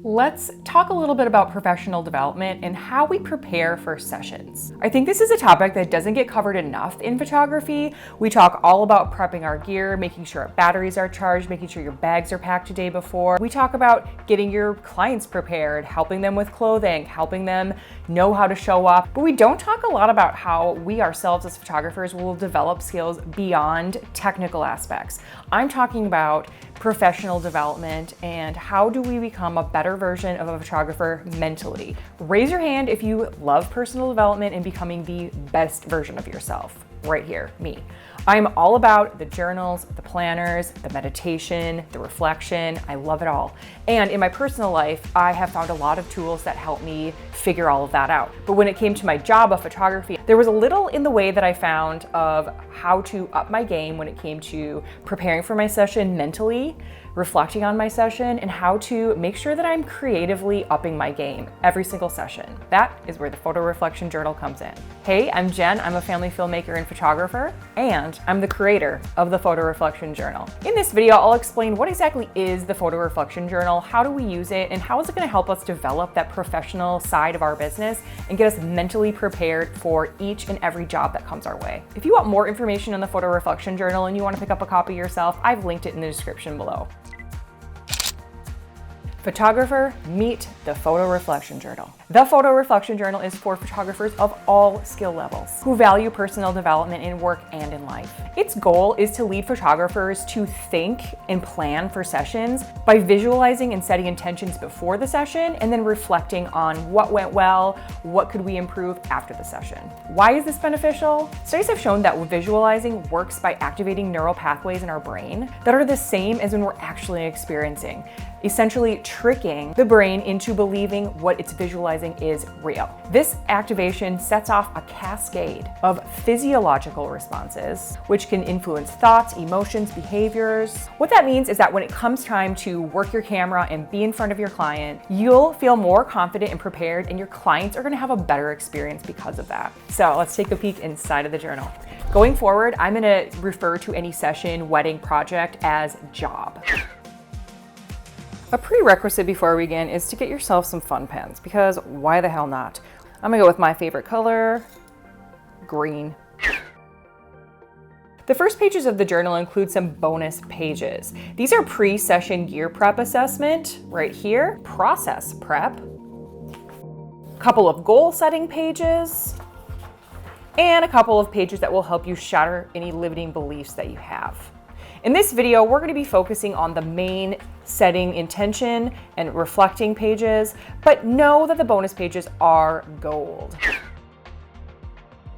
Let's talk a little bit about professional development and how we prepare for sessions. I think this is a topic that doesn't get covered enough in photography. We talk all about prepping our gear, making sure our batteries are charged, making sure your bags are packed a day before. We talk about getting your clients prepared, helping them with clothing, helping them know how to show up. But we don't talk a lot about how we ourselves as photographers will develop skills beyond technical aspects. I'm talking about professional development and how do we become a better version of a photographer mentally. Raise your hand if you love personal development and becoming the best version of yourself. Right here, me. I'm all about the journals, the planners, the meditation, the reflection. I love it all. And in my personal life, I have found a lot of tools that help me figure all of that out. But when it came to my job of photography, there was a little in the way that I found of how to up my game when it came to preparing for my session mentally, reflecting on my session, and how to make sure that I'm creatively upping my game every single session. That is where the photo reflection journal comes in. Hey, I'm Jen. I'm a family filmmaker and photographer, and I'm the creator of the photo reflection journal. In this video, I'll explain what exactly is the photo reflection journal, how do we use it, and how is it going to help us develop that professional side of our business and get us mentally prepared for each and every job that comes our way. If you want more information on the photo reflection journal and you want to pick up a copy yourself, I've linked it in the description below. Photographer, meet the photo reflection journal. The photo reflection journal is for photographers of all skill levels who value personal development in work and in life. Its goal is to lead photographers to think and plan for sessions by visualizing and setting intentions before the session and then reflecting on what went well, what could we improve after the session. Why is this beneficial? Studies have shown that visualizing works by activating neural pathways in our brain that are the same as when we're actually experiencing, essentially tricking the brain into believing what it's visualizing is real. This activation sets off a cascade of physiological responses, which can influence thoughts, emotions, behaviors. What that means is that when it comes time to work your camera and be in front of your client, you'll feel more confident and prepared, and your clients are going to have a better experience because of that. So let's take a peek inside of the journal. Going forward, I'm going to refer to any session, wedding, project as job. A prerequisite before we begin is to get yourself some fun pens, because why the hell not? I'm gonna go with my favorite color, green. The first pages of the journal include some bonus pages. These are pre-session gear prep assessment right here, process prep, a couple of goal setting pages, and a couple of pages that will help you shatter any limiting beliefs that you have. In this video, we're going to be focusing on the main setting intention and reflecting pages, but know that the bonus pages are gold.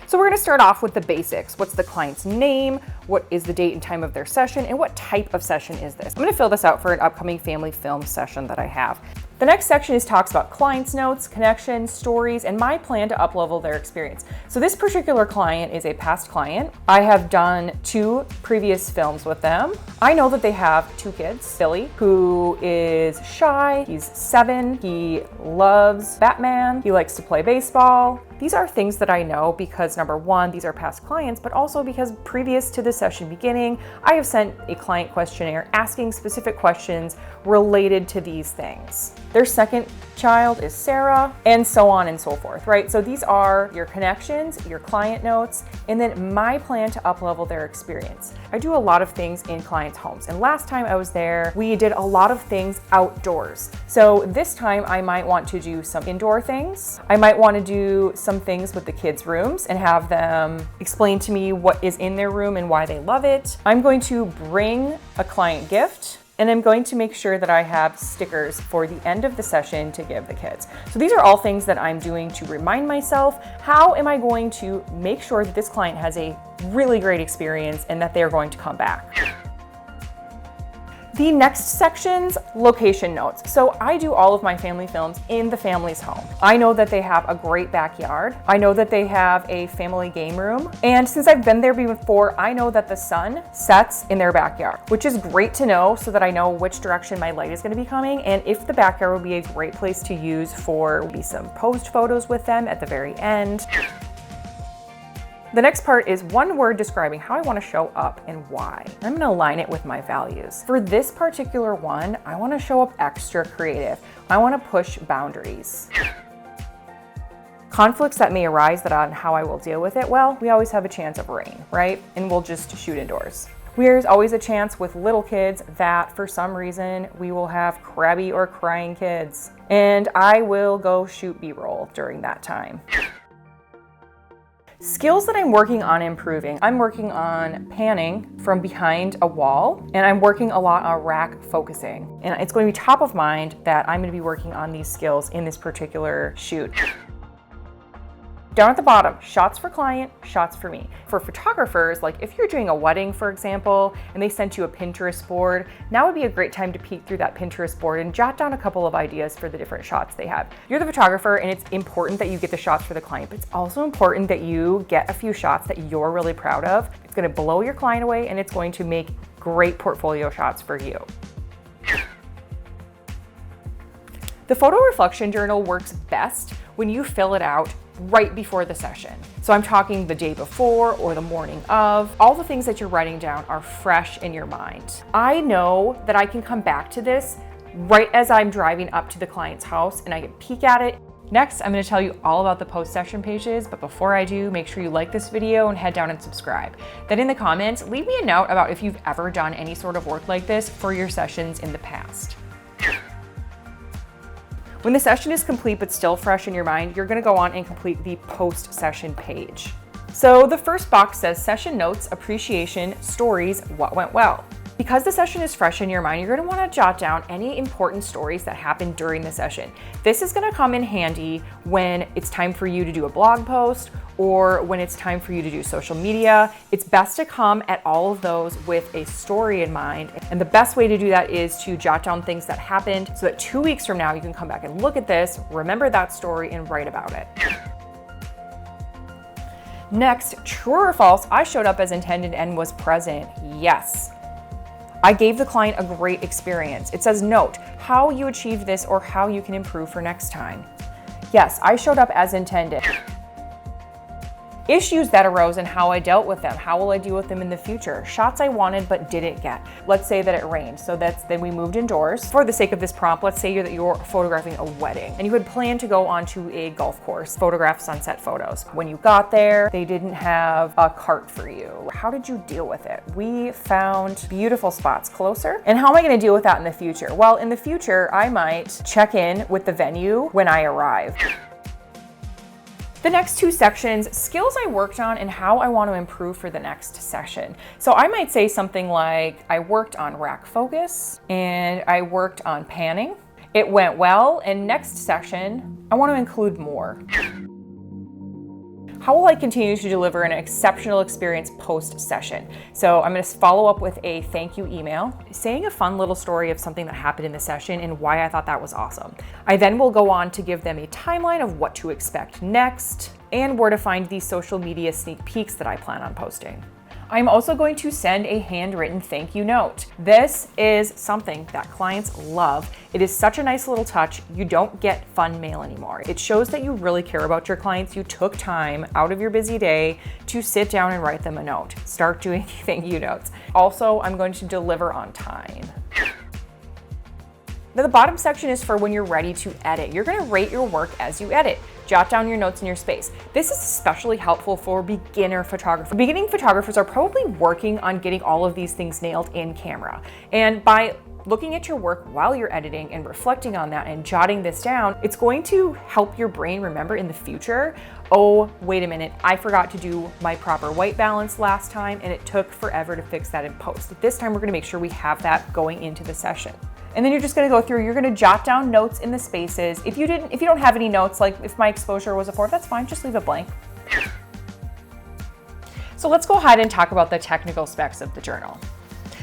So we're going to start off with the basics. What's the client's name? What is the date and time of their session? And what type of session is this? I'm going to fill this out for an upcoming family film session that I have. The next section talks about clients' notes, connections, stories, and my plan to up-level their experience. So this particular client is a past client. I have done 2 previous films with them. I know that they have 2 kids. Billy, who is shy, he's 7, he loves Batman, he likes to play baseball. These are things that I know because number 1, these are past clients, but also because previous to the session beginning, I have sent a client questionnaire asking specific questions related to these things. Their second child is Sarah, and so on and so forth, right? So these are your connections, your client notes, and then my plan to up-level their experience. I do a lot of things in clients' homes, and last time I was there, we did a lot of things outdoors. So this time I might want to do some indoor things. I might want to do some things with the kids' rooms and have them explain to me what is in their room and why they love it. I'm going to bring a client gift, and I'm going to make sure that I have stickers for the end of the session to give the kids. So these are all things that I'm doing to remind myself, how am I going to make sure that this client has a really great experience and that they're going to come back. The next section's location notes. So I do all of my family films in the family's home. I know that they have a great backyard. I know that they have a family game room. And since I've been there before, I know that the sun sets in their backyard, which is great to know so that I know which direction my light is going to be coming and if the backyard will be a great place to use for maybe some posed photos with them at the very end. The next part is one word describing how I want to show up and why. I'm going to align it with my values. For this particular one, I want to show up extra creative. I want to push boundaries. Conflicts that may arise that on how I will deal with it, well, we always have a chance of rain, right? And we'll just shoot indoors. There's always a chance with little kids that for some reason we will have crabby or crying kids. And I will go shoot B-roll during that time. Skills that I'm working on improving. I'm working on panning from behind a wall, and I'm working a lot on rack focusing. And it's going to be top of mind that I'm going to be working on these skills in this particular shoot. Down at the bottom, shots for client, shots for me. For photographers, like if you're doing a wedding, for example, and they sent you a Pinterest board, now would be a great time to peek through that Pinterest board and jot down a couple of ideas for the different shots they have. You're the photographer, and it's important that you get the shots for the client, but it's also important that you get a few shots that you're really proud of. It's gonna blow your client away, and it's going to make great portfolio shots for you. The photo reflection journal works best when you fill it out right before the session. So I'm talking the day before or the morning of. All the things that you're writing down are fresh in your mind. I know that I can come back to this right as I'm driving up to the client's house and I can peek at it. Next, I'm going to tell you all about the post-session pages, but before I do, make sure you like this video and head down and subscribe. Then in the comments, leave me a note about if you've ever done any sort of work like this for your sessions in the past. When the session is complete but still fresh in your mind, you're gonna go on and complete the post-session page. So the first box says session notes, appreciation, stories, what went well. Because the session is fresh in your mind, you're gonna wanna jot down any important stories that happened during the session. This is gonna come in handy when it's time for you to do a blog post or when it's time for you to do social media. It's best to come at all of those with a story in mind. And the best way to do that is to jot down things that happened so that 2 weeks from now, you can come back and look at this, remember that story, and write about it. Next, true or false, I showed up as intended and was present. Yes. I gave the client a great experience. It says note how you achieved this or how you can improve for next time. Yes, I showed up as intended. Issues that arose and how I dealt with them. How will I deal with them in the future? Shots I wanted but didn't get. Let's say that it rained, so then we moved indoors. For the sake of this prompt, let's say that you're photographing a wedding and you had planned to go onto a golf course, photograph sunset photos. When you got there, they didn't have a cart for you. How did you deal with it? We found beautiful spots closer. And how am I going to deal with that in the future? Well, in the future, I might check in with the venue when I arrive. The next two sections, skills I worked on and how I want to improve for the next session. So I might say something like, I worked on rack focus and I worked on panning. It went well, and next session, I want to include more. How will I continue to deliver an exceptional experience post-session? So I'm going to follow up with a thank you email, saying a fun little story of something that happened in the session and why I thought that was awesome. I then will go on to give them a timeline of what to expect next and where to find these social media sneak peeks that I plan on posting. I'm also going to send a handwritten thank you note. This is something that clients love. It is such a nice little touch. You don't get fun mail anymore. It shows that you really care about your clients. You took time out of your busy day to sit down and write them a note. Start doing thank you notes. Also, I'm going to deliver on time. Now, the bottom section is for when you're ready to edit. You're gonna rate your work as you edit. Jot down your notes in your space. This is especially helpful for beginner photographers. Beginning photographers are probably working on getting all of these things nailed in camera. And by looking at your work while you're editing and reflecting on that and jotting this down, it's going to help your brain remember in the future, oh, wait a minute, I forgot to do my proper white balance last time and it took forever to fix that in post. This time we're gonna make sure we have that going into the session. And then you're just gonna go through, you're gonna jot down notes in the spaces. If you don't have any notes, like if my exposure was a 4, that's fine, just leave it blank. So let's go ahead and talk about the technical specs of the journal.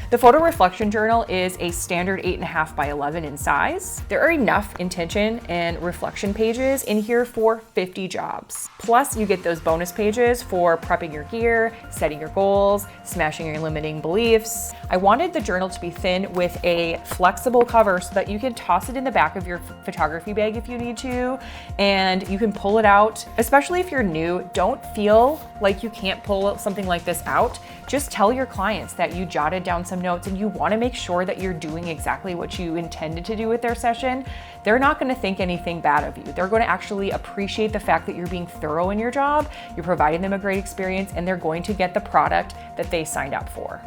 The photo reflection journal is a standard 8.5 by 11 in size. There are enough intention and reflection pages in here for 50 jobs. Plus, you get those bonus pages for prepping your gear, setting your goals, smashing your limiting beliefs. I wanted the journal to be thin with a flexible cover so that you can toss it in the back of your photography bag if you need to, and you can pull it out. Especially if you're new, don't feel like you can't pull something like this out. Just tell your clients that you jotted down some notes and you want to make sure that you're doing exactly what you intended to do with their session. They're not going to think anything bad of you. They're going to actually appreciate the fact that you're being thorough in your job, you're providing them a great experience, and they're going to get the product that they signed up for.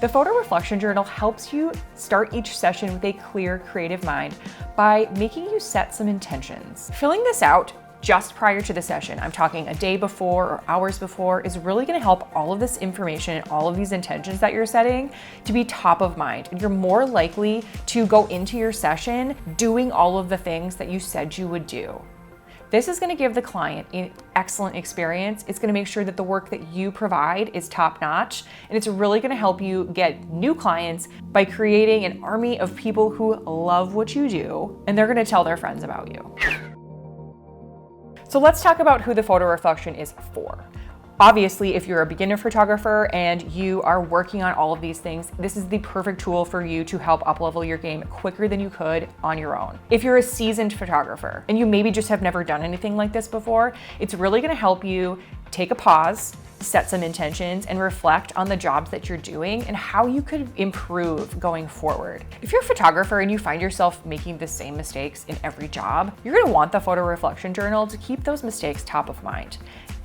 The photo reflection journal helps you start each session with a clear, creative mind by making you set some intentions. Filling this out just prior to the session, I'm talking a day before or hours before, is really going to help all of this information and all of these intentions that you're setting to be top of mind. And you're more likely to go into your session doing all of the things that you said you would do. This is going to give the client an excellent experience. It's going to make sure that the work that you provide is top notch, and it's really going to help you get new clients by creating an army of people who love what you do, and they're going to tell their friends about you. So let's talk about who the photo reflection is for. Obviously, if you're a beginner photographer and you are working on all of these things, this is the perfect tool for you to help up-level your game quicker than you could on your own. If you're a seasoned photographer and you maybe just have never done anything like this before, it's really going to help you take a pause, set some intentions, and reflect on the jobs that you're doing and how you could improve going forward. If you're a photographer and you find yourself making the same mistakes in every job, you're going to want the photo reflection journal to keep those mistakes top of mind.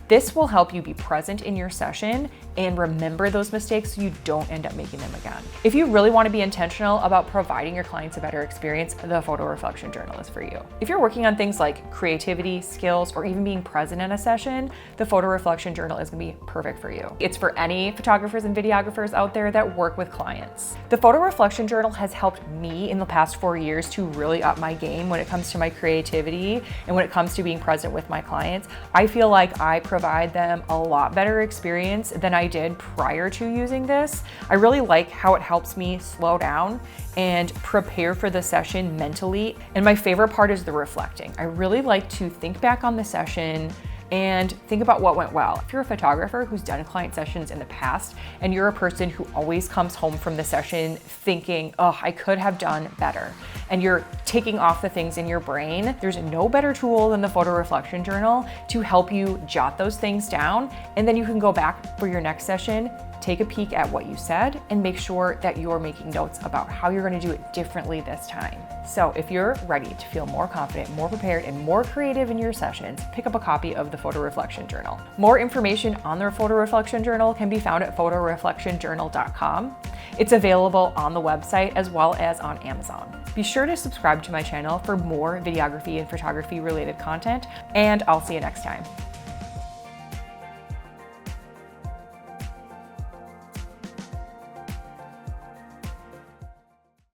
This will help you be present in your session and remember those mistakes so you don't end up making them again. If you really want to be intentional about providing your clients a better experience, the photo reflection journal is for you. If you're working on things like creativity, skills, or even being present in a session, the photo reflection journal is going to be perfect for you. It's for any photographers and videographers out there that work with clients. The photo reflection journal has helped me in the past 4 years to really up my game when it comes to my creativity and when it comes to being present with my clients. I feel like I provide them a lot better experience than I did prior to using this. I really like how it helps me slow down and prepare for the session mentally. And my favorite part is the reflecting. I really like to think back on the session and think about what went well. If you're a photographer who's done client sessions in the past and you're a person who always comes home from the session thinking, oh, I could have done better, and you're taking off the things in your brain, there's no better tool than the photo reflection journal to help you jot those things down, and then you can go back for your next session, take a peek at what you said, and make sure that you're making notes about how you're going to do it differently this time. So if you're ready to feel more confident, more prepared, and more creative in your sessions, pick up a copy of the Photo Reflection Journal. More information on the Photo Reflection Journal can be found at photoreflectionjournal.com. It's available on the website as well as on Amazon. Be sure to subscribe to my channel for more videography and photography related content, and I'll see you next time.